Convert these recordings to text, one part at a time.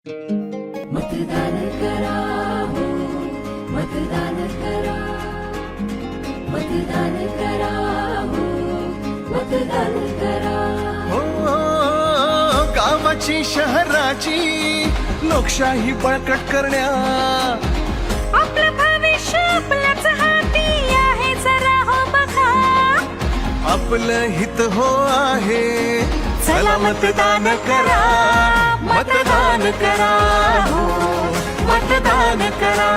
मतदान करा हो, मतदान करा, मतदान करा हो, मतदान करा हो, गावाची शहराची लोकशाही बळकट करण्या आपलं भविष्य आपल्याच हाती आहे, जरा हो बघा. आपलं हित हो आहे, चला मतदान करा, मतदान करा हो, मतदान करा,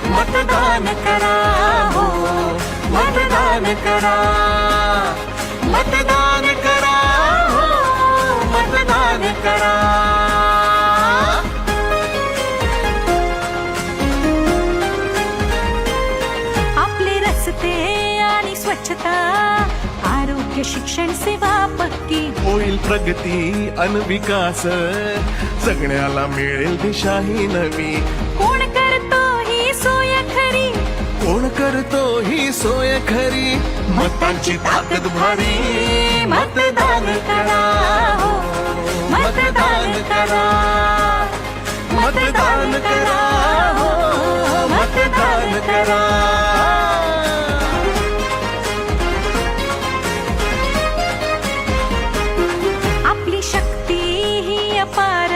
मतदान करा हो, मतदान करा, मतदान करा हो, मतदान करा. आपले रस्ते आणि स्वच्छता, आरोग्य शिक्षण सेवा पक्की, होईल प्रगती अन विकास, जगण्याला मिळेल दिशा ही नवी. कोण करतो ही सोय खरी, कोण करतो ही सोय खरी, मतांची ताकद भारी, मतदान करा हो, मतदान करा, मतदान करा हो, मतदान करा. आपली शक्ती ही अपार,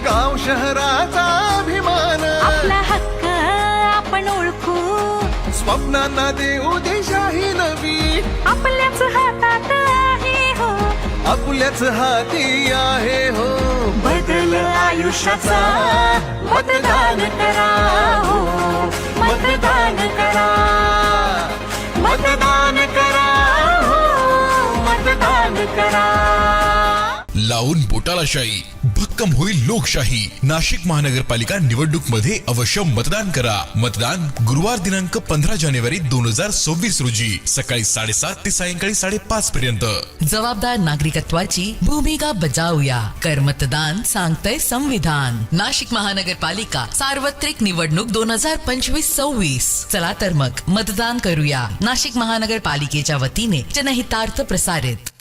गाव शहराचा अभिमान, आपला हक्क आपण ओळखू, स्वप्नांना देऊ दिशा ही नवी. आपल्याच हातात आहे हो, आपल्याच हाती आहे हो, बदल आयुष्याचा, मतदान करा हो, मतदान करा, मतदान करा हो, मतदान करा. लावून बोटाला शाई, भक्कम होईल लोकशाही. नाशिक महानगरपालिका निवडणूक मध्ये अवश्य मतदान करा. मतदान गुरुवार दिनांक 15 जानेवारी 2026 रोजी सकाळी 7:30 ते सायंकाळी 5:30 पर्यंत. जबाबदार नागरिकत्वाची भूमिका बजावूया. कर मतदान सांगतय संविधान. नाशिक महानगरपालिका सार्वत्रिक निवडणूक 2025-26. चला तर मग मतदान करूया. नाशिक महानगरपालिकेच्या वतीने जनहितार्थ प्रसारित.